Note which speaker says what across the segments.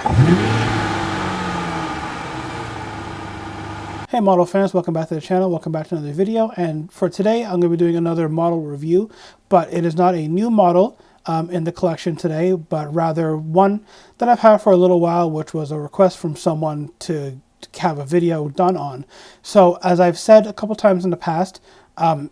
Speaker 1: Hey model fans, welcome back to the channel, welcome back to another video, and for today I'm going to be doing another model review, but it is not a new model in the collection today, but rather one that I've had for a little while, which was a request from someone to have a video done on. So as I've said a couple times in the past,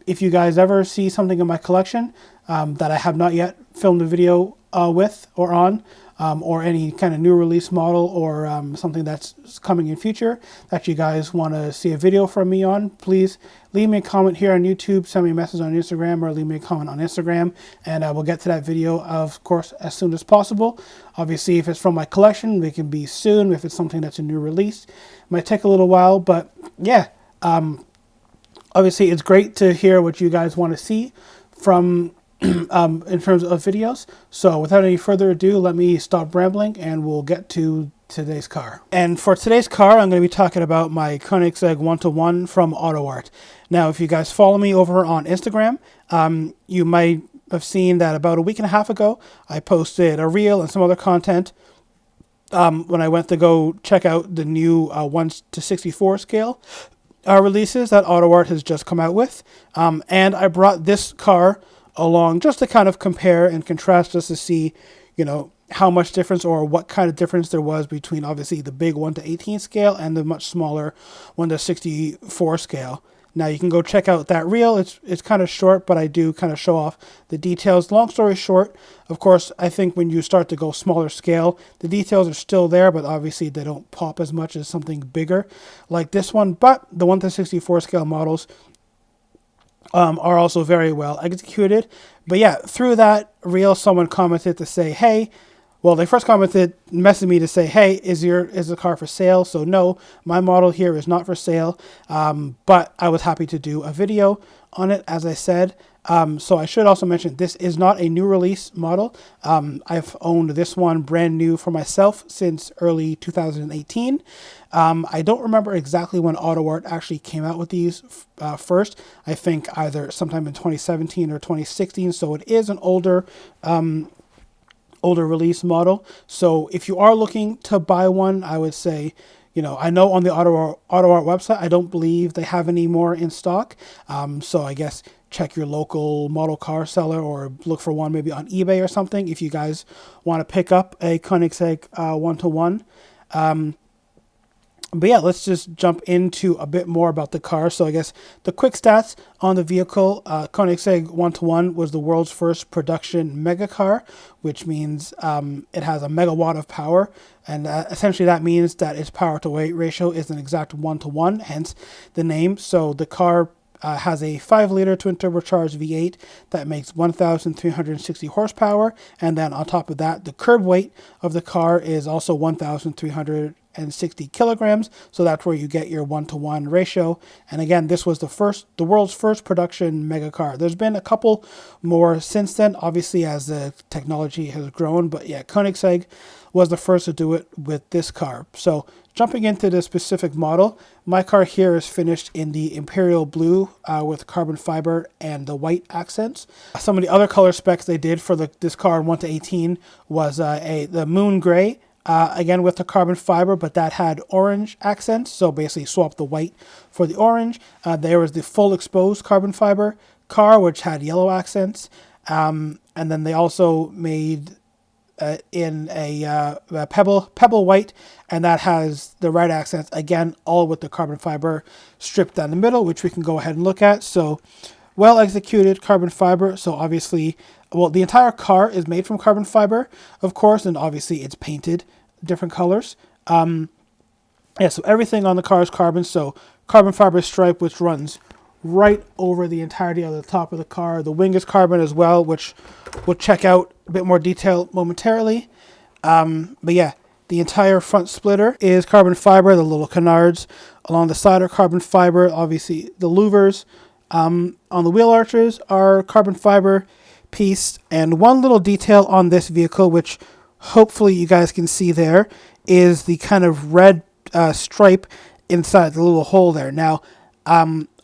Speaker 1: if you guys ever see something in my collection that I have not yet filmed a video with or on, or any kind of new release model or something that's coming in future that you guys want to see a video from me on, please leave me a comment here on YouTube, send me a message on Instagram, or leave me a comment on Instagram, and I will get to that video, of course, as soon as possible. Obviously, if it's from my collection, it can be soon. If it's something that's a new release, it might take a little while, but yeah, obviously it's great to hear what you guys want to see from in terms of videos. So without any further ado, let me stop rambling and we'll get to today's car. And for today's car, I'm going to be talking about my Koenigsegg One from AUTOart. Now, if you guys follow me over on Instagram, you might have seen that about a week and a half ago, I posted a reel and some other content when I went to go check out the new 1/64 scale releases that AUTOart has just come out with. And I brought this car along just to kind of compare and contrast, just to see, you know, how much difference or what kind of difference there was between obviously the big 1/18 scale and the much smaller 1/64 scale. Now you can go check out that reel. It's kind of short, but I do kind of show off the details. Long story short, of course, I think when you start to go smaller scale, the details are still there, but obviously they don't pop as much as something bigger like this one. But the 1/64 scale models are also very well executed. But yeah, through that reel, someone commented to say, hey, well, they first messaged me to say, hey, is the car for sale? So no, my model here is not for sale, but I was happy to do a video on it, as I said. So I should also mention, this is not a new release model. I've owned this one brand new for myself since early 2018. I don't remember exactly when AUTOart actually came out with these first. I think either sometime in 2017 or 2016. So it is an older release model. So if you are looking to buy one, I would say, you know, I know on the AUTOart website, I don't believe they have any more in stock. So I guess check your local model car seller or look for one maybe on eBay or something if you guys want to pick up a Koenigsegg One. But yeah, let's just jump into a bit more about the car. So I guess the quick stats on the vehicle, Koenigsegg One was the world's first production mega car, which means it has a megawatt of power. And essentially that means that its power to weight ratio is an exact 1-to-1, hence the name. So the car has a 5-liter twin turbocharged V8 that makes 1,360 horsepower. And then on top of that, the curb weight of the car is also 1,360 kilograms. So that's where you get your 1-to-1 ratio. And again, this was the world's first production mega car. There's been a couple more since then, obviously, as the technology has grown. But yeah, Koenigsegg was the first to do it with this car. So jumping into the specific model, my car here is finished in the Imperial Blue with carbon fiber and the white accents. Some of the other color specs they did for this car in 1/18 was the Moon Gray, again with the carbon fiber, but that had orange accents, so basically swap the white for the orange. There was the full exposed carbon fiber car, which had yellow accents, and then they also made in a pebble white, and that has the red accents, again all with the carbon fiber stripped down the middle, which we can go ahead and look at. So well executed carbon fiber. So obviously, well, the entire car is made from carbon fiber, of course, and obviously it's painted different colors. Yeah, so everything on the car is carbon. So carbon fiber stripe, which runs right over the entirety of the top of the car. The wing is carbon as well, which we'll check out a bit more detail momentarily. But yeah, the entire front splitter is carbon fiber. The little canards along the side are carbon fiber. Obviously, the louvers on the wheel arches are carbon fiber piece. And one little detail on this vehicle, which hopefully you guys can see there, is the kind of red stripe inside the little hole there. Now,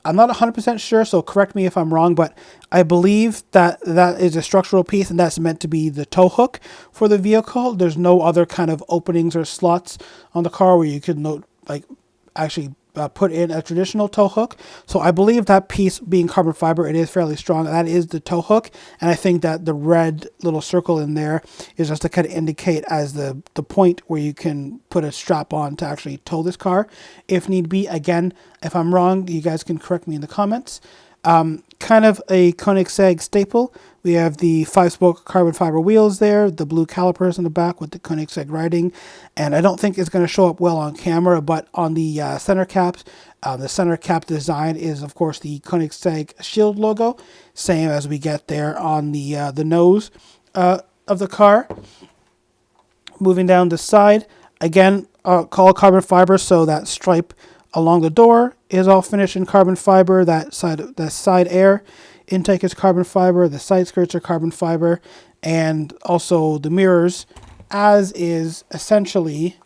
Speaker 1: I'm not 100% sure, so correct me if I'm wrong, but I believe that that is a structural piece and that's meant to be the tow hook for the vehicle. There's no other kind of openings or slots on the car where you could actually put in a traditional tow hook. So I believe that piece being carbon fiber, it is fairly strong. That is the tow hook. And I think that the red little circle in there is just to kind of indicate as the point where you can put a strap on to actually tow this car if need be. Again, if I'm wrong, you guys can correct me in the comments. Kind of a Koenigsegg staple. We have the 5-spoke carbon fiber wheels there, the blue calipers in the back with the Koenigsegg writing, and I don't think it's going to show up well on camera, but on the center caps, the center cap design is, of course, the Koenigsegg shield logo, same as we get there on the nose of the car. Moving down the side, again, all carbon fiber, so that stripe along the door is all finished in carbon fiber. That side air intake is carbon fiber. The side skirts are carbon fiber, and also the mirrors, as is essentially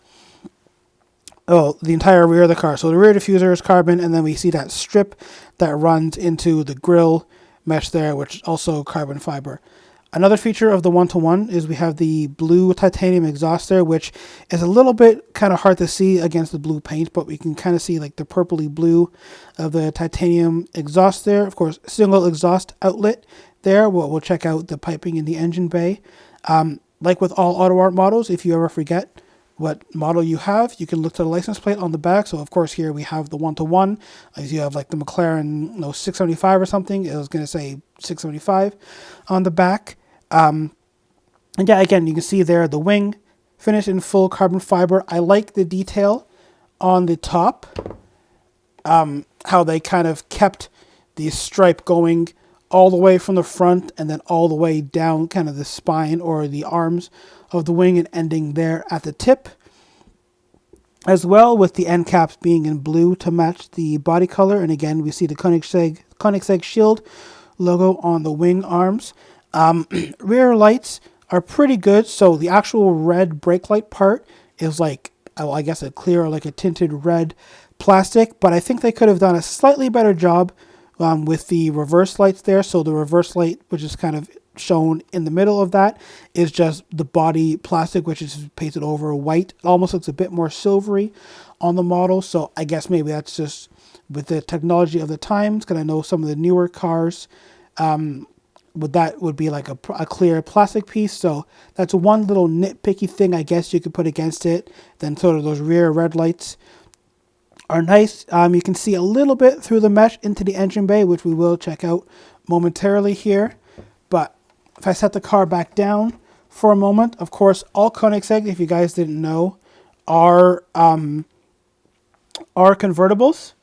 Speaker 1: the entire rear of the car. So the rear diffuser is carbon, and then we see that strip that runs into the grille mesh there, which is also carbon fiber. Another feature of the one-to-one is we have the blue titanium exhaust there, which is a little bit kind of hard to see against the blue paint, but we can kind of see like the purpley blue of the titanium exhaust there. Of course, single exhaust outlet there. We'll check out the piping in the engine bay. Like with all AUTOart models, if you ever forget what model you have, you can look to the license plate on the back. So of course here we have the one-to-one. As you have like the McLaren 675 or something, it was going to say 675 on the back. And yeah, again, you can see there the wing finished in full carbon fiber. I like the detail on the top, how they kind of kept the stripe going all the way from the front and then all the way down kind of the spine or the arms of the wing and ending there at the tip. As well, with the end caps being in blue to match the body color. And again, we see the Koenigsegg shield logo on the wing arms. Rear lights are pretty good. So the actual red brake light part is like, I guess a clear or like a tinted red plastic, but I think they could have done a slightly better job with the reverse lights there. So the reverse light, which is kind of shown in the middle of that, is just the body plastic, which is painted over white. It almost looks a bit more silvery on the model. So I guess maybe that's just with the technology of the times, because I know some of the newer cars, would be like a clear plastic piece. So that's one little nitpicky thing I guess you could put against it. Then sort of those rear red lights are nice. You can see a little bit through the mesh into the engine bay, which we will check out momentarily here. But if I set the car back down for a moment, of course, all Koenigsegg, if you guys didn't know, are convertibles.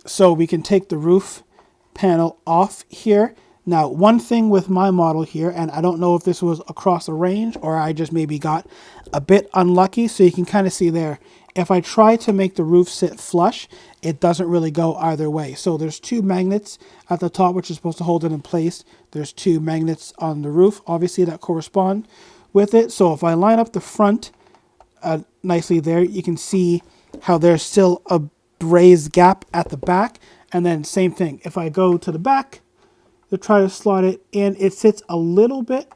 Speaker 1: So we can take the roof panel off here. Now, one thing with my model here, and I don't know if this was across the range or I just maybe got a bit unlucky, so you can kind of see there, if I try to make the roof sit flush, it doesn't really go either way. So there's two magnets at the top, which is supposed to hold it in place. There's two magnets on the roof, obviously, that correspond with it. So if I line up the front nicely there, you can see how there's still a raised gap at the back. And then same thing, if I go to the back to try to slot it in, it sits a little bit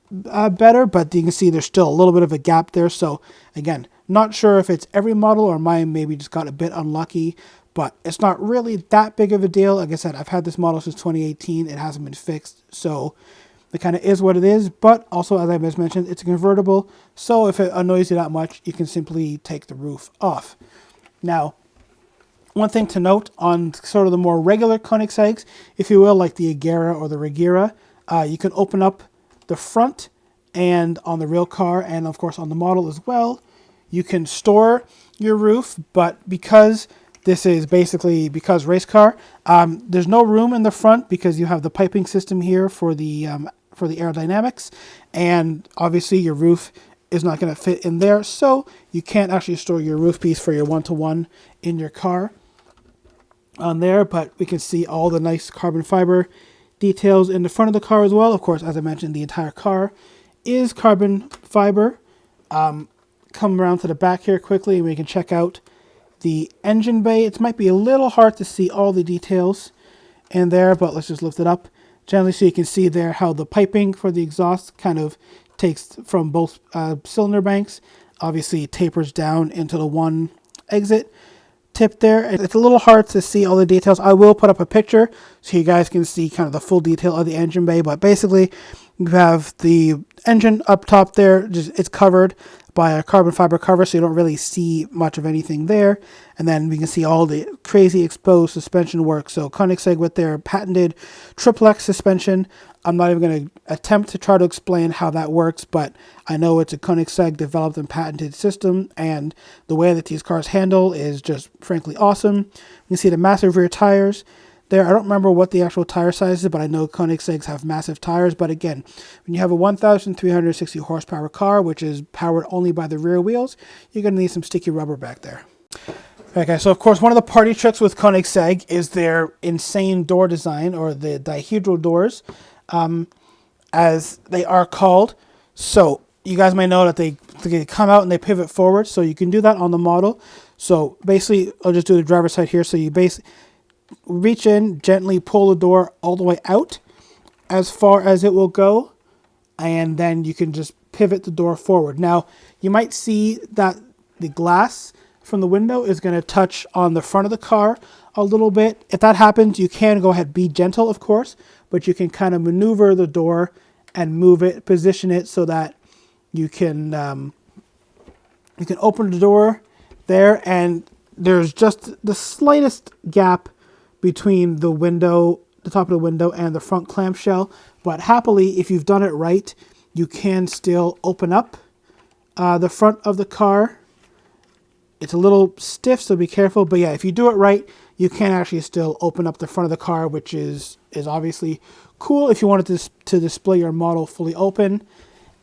Speaker 1: better, but you can see there's still a little bit of a gap there. So again, not sure if it's every model or mine maybe just got a bit unlucky, but it's not really that big of a deal. Like I said, I've had this model since 2018. It hasn't been fixed, so it kind of is what it is. But also, as I just mentioned, it's a convertible, so if it annoys you that much, you can simply take the roof off. Now, one thing to note on sort of the more regular Koenigsegg's, if you will, like the Agera or the Regera, you can open up the front, and on the real car, and of course on the model as well, you can store your roof. But because this is basically race car, there's no room in the front because you have the piping system here for the aerodynamics, and obviously your roof is not going to fit in there, so you can't actually store your roof piece for your one-to-one in your car on there. But we can see all the nice carbon fiber details in the front of the car as well. Of course, as I mentioned, the entire car is carbon fiber. Come around to the back here quickly and we can check out the engine bay. It might be a little hard to see all the details in there, but let's just lift it up gently so you can see there how the piping for the exhaust kind of takes from both cylinder banks. Obviously it tapers down into the one exit tip there. It's a little hard to see all the details. I will put up a picture so you guys can see kind of the full detail of the engine bay, but basically you have the engine up top there. It's covered by a carbon fiber cover, so you don't really see much of anything there. And then we can see all the crazy exposed suspension work. So Koenigsegg with their patented triplex suspension. I'm not even going to attempt to try to explain how that works, but I know it's a Koenigsegg developed and patented system, and the way that these cars handle is just frankly awesome. You can see the massive rear tires there. I don't remember what the actual tire size is, but I know Koenigsegg's have massive tires. But again, when you have a 1,360 horsepower car, which is powered only by the rear wheels, you're going to need some sticky rubber back there. Okay, so of course, one of the party tricks with Koenigsegg is their insane door design, or the Dihedral doors, as they are called. So you guys may know that they come out and they pivot forward, so you can do that on the model. So basically, I'll just do the driver's side here. So you basically reach in, gently pull the door all the way out as far as it will go, and then you can just pivot the door forward. Now, you might see that the glass from the window is going to touch on the front of the car a little bit. If that happens, you can go ahead, be gentle, of course, but you can kind of maneuver the door and move it, position it so that you can open the door there, and there's just the slightest gap between the window, the top of the window, and the front clamshell. But happily, if you've done it right, you can still open up the front of the car. It's a little stiff, so be careful. But yeah, if you do it right, you can actually still open up the front of the car, which is obviously cool if you wanted to display your model fully open.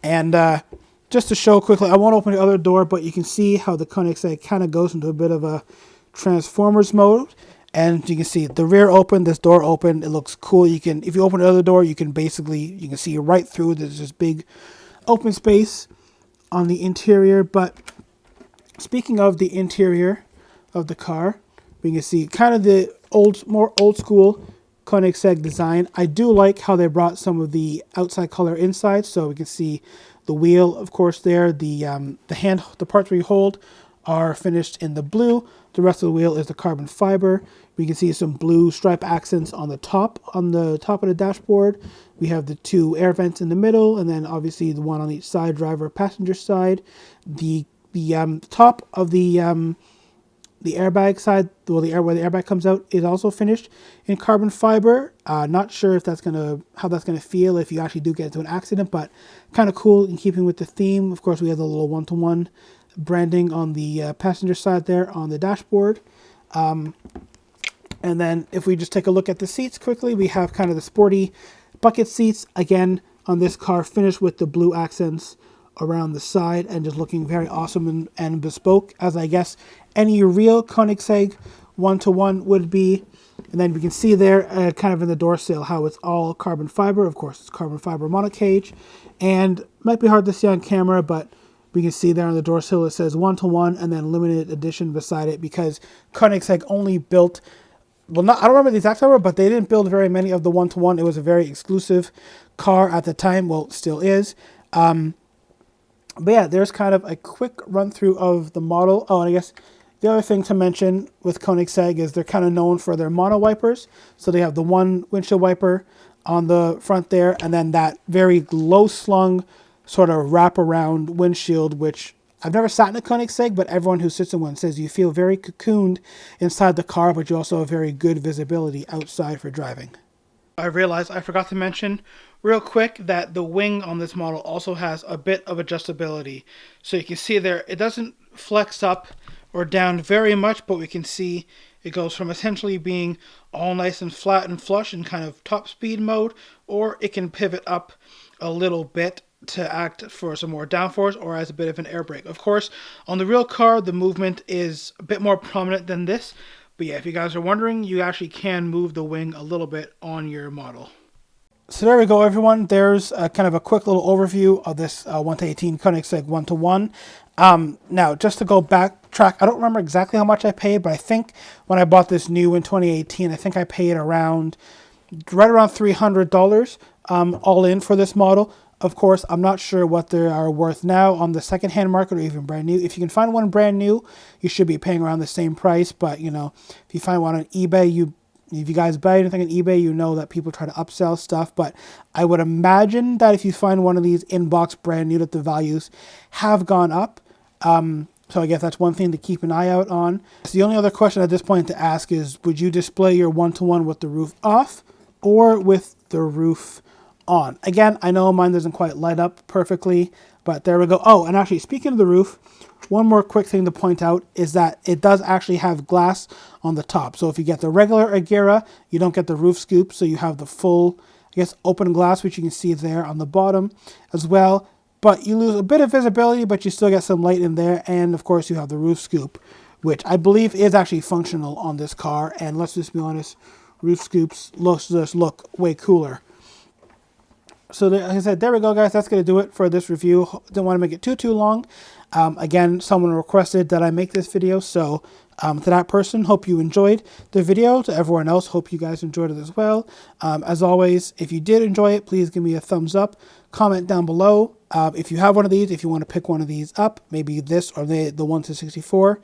Speaker 1: And just to show quickly, I won't open the other door, but you can see how the Koenigsegg kind of goes into a bit of a Transformers mode. And you can see the rear open, this door open. It looks cool. You can, if you open the other door, you can see right through. There's this big open space on the interior. But speaking of the interior of the car, we can see kind of the more old school Koenigsegg design. I do like how they brought some of the outside color inside, so we can see the wheel, of course, there. The parts where you hold are finished in the blue. The rest of the wheel is the carbon fiber. We can see some blue stripe accents on the top of the dashboard. We have the two air vents in the middle, and then obviously the one on each side, driver, passenger side. The top of the airbag side, where the airbag comes out, is also finished in carbon fiber. Not sure if how that's gonna feel if you actually do get into an accident, but kind of cool in keeping with the theme. Of course, we have the little one-to-one branding on the passenger side there on the dashboard. And then if we just take a look at the seats quickly, we have kind of the sporty bucket seats again on this car, finished with the blue accents around the side and just looking very awesome and bespoke, as I guess any real Koenigsegg one-to-one would be. And then we can see there kind of in the door sill how it's all carbon fiber. Of course, it's carbon fiber monocage, and might be hard to see on camera, but we can see there on the door sill it says one-to-one and then limited edition beside it, because Koenigsegg only built, I don't remember the exact number, but they didn't build very many of the one-to-one. It was a very exclusive car at the time. Well, it still is. But yeah, there's kind of a quick run through of the model. Oh, and I guess the other thing to mention with Koenigsegg is they're kind of known for their mono wipers. So they have the one windshield wiper on the front there, and then that very low slung sort of wraparound windshield, which I've never sat in a Koenigsegg, but everyone who sits in one says you feel very cocooned inside the car, but you also have very good visibility outside for driving. I realized I forgot to mention real quick that the wing on this model also has a bit of adjustability. So you can see there, it doesn't flex up or down very much, but we can see it goes from essentially being all nice and flat and flush in kind of top speed mode, or it can pivot up a little bit to act for some more downforce or as a bit of an air brake. Of course, on the real car, the movement is a bit more prominent than this. But yeah, if you guys are wondering, you actually can move the wing a little bit on your model. So there we go, everyone. There's kind of a quick little overview of this 1-18 Koenigsegg one-to-one. Now, just to go back track. I don't remember exactly how much I paid, but I think when I bought this new in 2018, I think I paid right around $300 all in for this model. Of course, I'm not sure what they are worth now on the secondhand market or even brand new. If you can find one brand new, you should be paying around the same price. But, you know, if you find one on eBay, if you guys buy anything on eBay, you know that people try to upsell stuff. But I would imagine that if you find one of these in-box brand new, that the values have gone up. So I guess that's one thing to keep an eye out on. So the only other question at this point to ask is, would you display your one-to-one with the roof off or with the roof on? Again, I know mine doesn't quite light up perfectly, but there we go. Oh, and actually, speaking of the roof, one more quick thing to point out is that it does actually have glass on the top. So if you get the regular Agera, you don't get the roof scoop, so you have the full, I guess, open glass, which you can see there on the bottom as well. But you lose a bit of visibility, but you still get some light in there. And of course, you have the roof scoop, which I believe is actually functional on this car. And let's just be honest, roof scoops just look way cooler. So like I said, there we go, guys. That's going to do it for this review. Don't want to make it too long. Again, someone requested that I make this video. So to that person, hope you enjoyed the video. To everyone else, hope you guys enjoyed it as well. As always, if you did enjoy it, please give me a thumbs up. Comment down below if you have one of these, if you want to pick one of these up, maybe this or the 1/64.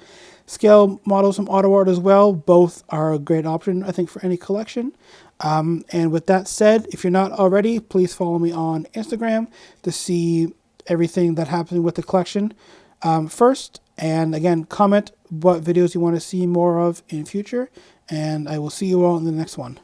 Speaker 1: Scale models from AUTOart as well. Both are a great option, I think, for any collection. And with that said, if you're not already, please follow me on Instagram to see everything that happens with the collection first. And again, comment what videos you want to see more of in future. And I will see you all in the next one.